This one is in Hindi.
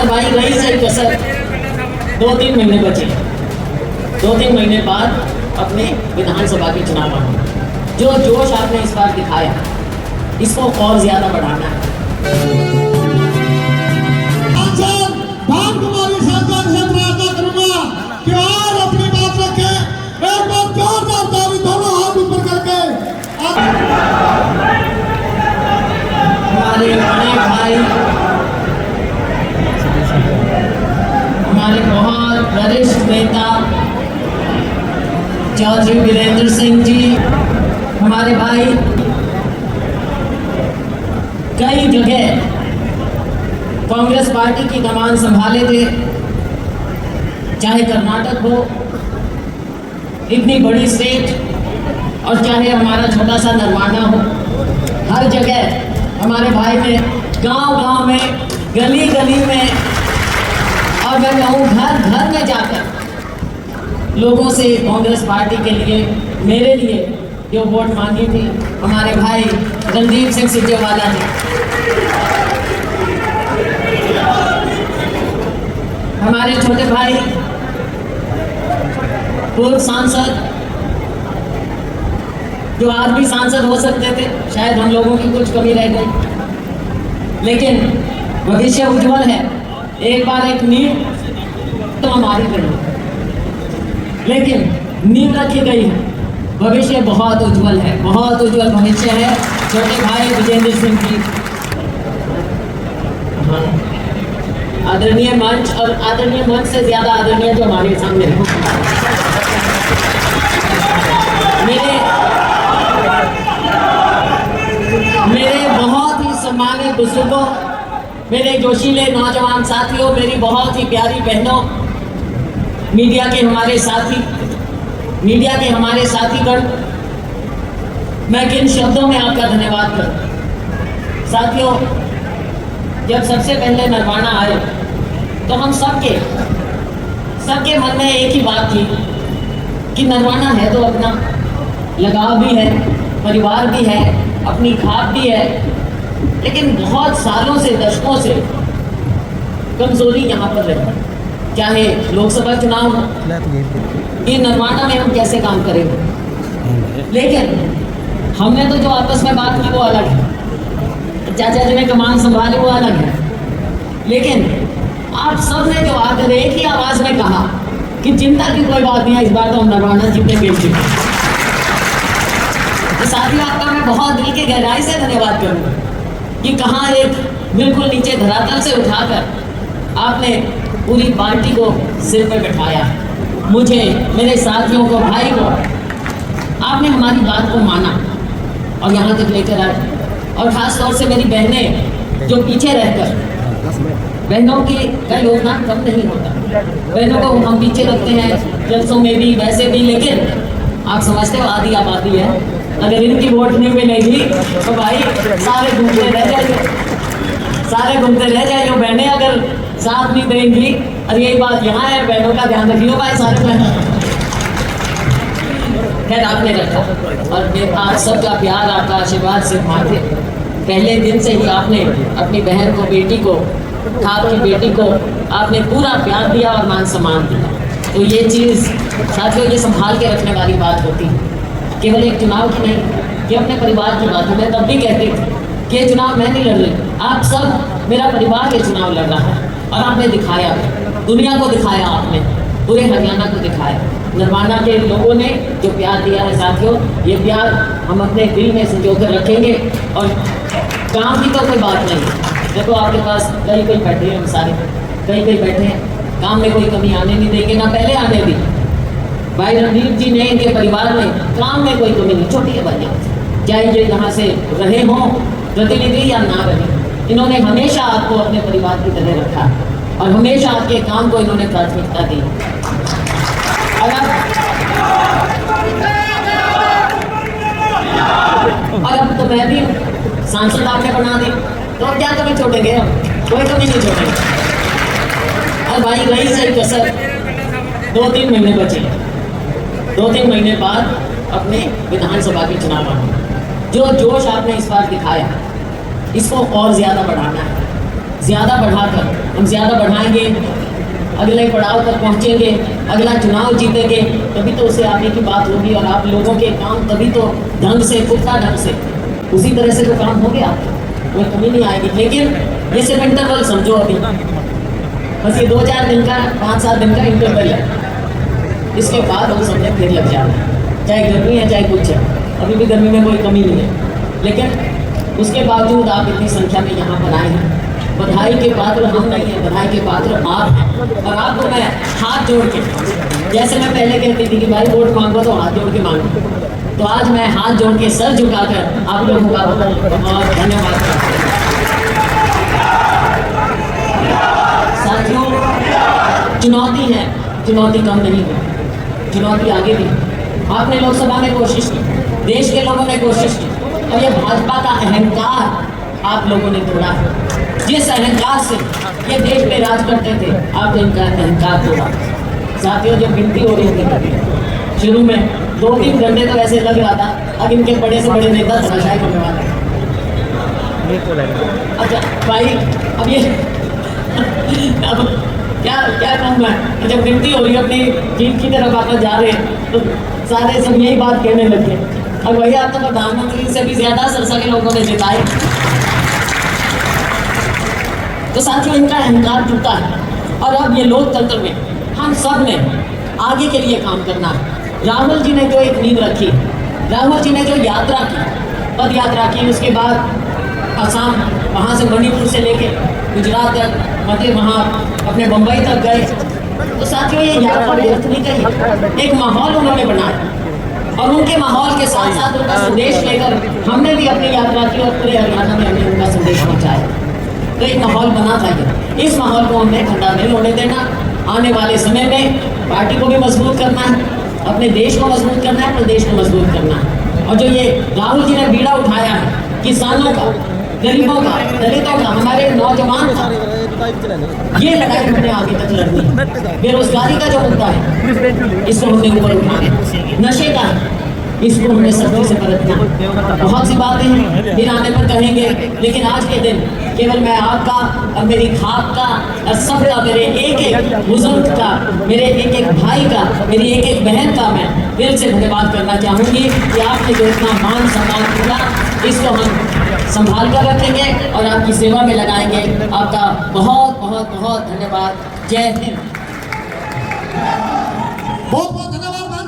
और भाई रही सही कसर 2-3 महीने बचे। 2-3 महीने बाद अपने विधानसभा के चुनाव आने, जो जोश आपने इस बार दिखाया इसको और ज्यादा बढ़ाना है। अपनी बात रखे, एक बार जोरदार ताली, दोनों हाथ ऊपर करके। हमारे बड़े भाई, हमारे बहुत वरिष्ठ नेता चौधरी वीरेंद्र सिंह जी, हमारे भाई कई जगह कांग्रेस पार्टी की कमान संभाले थे, चाहे कर्नाटक हो, इतनी बड़ी स्टेट, और चाहे हमारा छोटा सा नरवाना हो। हर जगह हमारे भाई ने गांव-गांव में, गली-गली में, और मैं कहूँ घर-घर में जाकर लोगों से कांग्रेस पार्टी के लिए, मेरे लिए जो वोट मांगी थी हमारे भाई रणदीप सिंह सिंजेवाला ने। हमारे छोटे भाई पूर्व सांसद, जो आज भी सांसद हो सकते थे, शायद हम लोगों की कुछ कमी रह गई, लेकिन भविष्य उज्जवल है। एक बार एक नींव तो हमारी रही, लेकिन नींव रखी गई है, भविष्य बहुत उज्जवल है, बहुत उज्जवल भविष्य है छोटे भाई विजेंद्र सिंह की। आदरणीय मंच, और आदरणीय मंच से ज्यादा आदरणीय जो हमारे सामने है, मेरे बहुत ही सम्मानित बुजुर्गों, मेरे जोशीले नौजवान साथियों, मेरी बहुत ही प्यारी बहनों, मीडिया के हमारे साथीगण, मैं किन शब्दों में आपका धन्यवाद करूं। साथियों, जब सबसे पहले नरवाना आए तो हम सबके मन में एक ही बात थी कि नरवाना है तो अपना, लगाव भी है, परिवार भी है, अपनी खाप भी है, लेकिन बहुत सालों से, दशकों से कमजोरी यहाँ पर रही। चाहे लोकसभा चुनाव हो, ये नरवाना में हम कैसे काम करेंगे, लेकिन हमने तो जो आपस में बात की वो अलग है, चाचा जी ने कमान संभाली वो अलग है, लेकिन आप सब ने जो आकर एक ही आवाज में कहा कि चिंता की कोई बात नहीं है, इस बार तो हम नरवाना जीतेंगे। तो साथियों, आपका मैं बहुत दिल के गहराई से धन्यवाद करूँगा कि कहाँ एक बिल्कुल नीचे धरातल से उठाकर आपने पूरी पार्टी को सिर पे बैठाया, मुझे, मेरे साथियों को, भाई को, आपने हमारी बात को माना और यहाँ तक लेकर आए। और ख़ास तौर से मेरी बहनें जो पीछे रहकर, बहनों का योगदान कम नहीं होता, बहनों को हम पीछे रखते हैं जलसों में भी, वैसे भी, लेकिन आप समझते हो आधी आबादी है, अगर इनकी वोट नहीं मिलेगी तो भाई सारे घूमते रह जाइए। बहनें अगर साथ नहीं देंगी, और यही बात यहाँ है, बहनों का ध्यान रखियो भाई, सारे बहन। खैर, आपने रखा, और आप सबका प्यार, आपका आशीर्वाद से माथे पहले दिन से ही आपने अपनी बहन को, बेटी को, खाप की बेटी को आपने पूरा प्यार दिया और मान सम्मान दिया। तो ये चीज़ साथियों, ये संभाल के रखने वाली बात होती है, केवल एक चुनाव की नहीं, ये अपने परिवार की बात है। मैं तब भी कहती थी कि ये चुनाव मैं नहीं लड़ रही, आप सब, मेरा परिवार ये चुनाव लड़ रहा है, और आपने दिखाया, दुनिया को दिखाया, आपने पूरे हरियाणा को दिखाया। नरवाना के लोगों ने जो प्यार दिया है साथियों, ये प्यार हम अपने दिल में संजो कर रखेंगे। और काम की तो कोई बात नहीं, देखो आपके पास कई बैठे हैं, हम सारे कई बैठे हैं, काम में कोई कमी आने नहीं देंगे, ना पहले आने दी। भाई रणदीप जी ने, इनके परिवार में काम में कोई कमी नहीं, छोटी है भैया, चाहे ये यहाँ से रहे हों प्रतिनिधि या ना रहे, इन्होंने हमेशा आपको अपने परिवार की तरह रखा, और हमेशा आपके काम को इन्होंने प्राथमिकता दी। और अब तो मैं भी सांसद आपने बना दी, तो अब क्या कमी छोड़ेंगे, हम कोई कमी नहीं छोड़ेंगे। और भाई रही सही कसर 2-3 महीने बचे, 2-3 महीने बाद अपने विधानसभा के चुनाव आने, जो जोश आपने इस बार दिखाया इसको और ज़्यादा बढ़ाना है। ज़्यादा बढ़ाकर हम ज़्यादा बढ़ाएंगे, अगले पड़ाव तक पहुँचेंगे, अगला चुनाव जीतेंगे, तभी तो उसे आने की बात होगी और आप लोगों के काम तभी तो ढंग से, पुख्ता ढंग से, उसी तरह से तो काम हो गया, कोई कमी नहीं आएगी। लेकिन ये सिर्फ इंटरवल समझो अभी, बस ये 2-4 दिन का, 5-7 दिन का इंटरवल है, इसके बाद हम समझे फिर लग जाए, चाहे गर्मी है चाहे कुछ है, अभी भी गर्मी में कोई कमी नहीं है, लेकिन उसके बावजूद आप इतनी संख्या में यहाँ पर आए हैं। बधाई के पात्र हम नहीं हैं, बधाई के पात्र आप हैं। और आपको मैं हाथ जोड़ के, जैसे मैं पहले कहती थी कि भाई वोट मांगो तो हाथ जोड़ के मांगो, तो आज मैं हाथ जोड़ के सर झुकाकर आप लोगों का बहुत धन्यवाद करता हूं। साथियों, चुनौती है, चुनौती कम नहीं हुई, चुनौती आगे भी। आपने लोकसभा में कोशिश की, देश के लोगों ने कोशिश की, और ये भाजपा का अहंकार आप लोगों ने तोड़ा है। जिस अहंकार से ये देश पे राज करते थे, आपने इनका अहंकार तोड़ा। साथियों, जब गिनती हो रही थी शुरू में 2-3 घंटे तो ऐसे लग रहा था अब इनके बड़े से बड़े नेता धराशायी होने वाले। अच्छा भाई, अब ये अब क्या कहूँ मैं, जब गिनती हो रही है, अपनी जीत की तरफ आप जा रहे हैं, तो सारे सब यही बात कहने लगे, अब वही आप तो प्रधानमंत्री से भी ज्यादा सरसा के लोगों ने जिताए। तो साथियों, इनका अहंकार टूटा है, और अब ये लोकतंत्र में हम सब ने आगे के लिए काम करना है। राहुल जी ने जो एक नींव रखी, राहुल जी ने जो यात्रा की, पद यात्रा की, उसके बाद असम, वहाँ से मणिपुर से लेके गुजरात तक, मध्य वहाँ अपने मुंबई तक गए। तो साथियों, ये यात्रा व्यर्थ नहीं गई, एक माहौल उन्होंने बनाया, और उनके माहौल के साथ साथ उनका संदेश लेकर हमने भी अपनी यात्रा की, और पूरे हरियाणा में हमने उनका संदेश पहुँचाया। तो एक माहौल बना चाहिए, इस माहौल को हमने ठंडा नहीं होने देना। आने वाले समय में पार्टी को भी मजबूत करना है, अपने देश को मजबूत करना है, प्रदेश को मजबूत करना है। और जो ये राहुल जी ने बीड़ा उठाया है किसानों का, गरीबों का, दलितों का, हमारे नौजवान का, ये लड़ाई हमने आगे तक लड़नी। बेरोजगारी का जो मुद्दा है, इसको हमने ऊपर उठाना। नशे का, इसको हमने सख्ती से बरतना। बहुत सी बातें हैं, फिर आने पर कहेंगे, लेकिन आज के दिन केवल मैं आपका और मेरी खाक का और सबका, मेरे एक बुजुर्ग का, मेरे एक भाई का, मेरी एक बहन का मैं दिल से धन्यवाद करना चाहूँगी कि आपने जो इतना मान सम्मान किया, इसको हम संभाल कर रखेंगे और आपकी सेवा में लगाएंगे। आपका बहुत बहुत बहुत धन्यवाद। जय हिंद। बहुत बहुत धन्यवाद।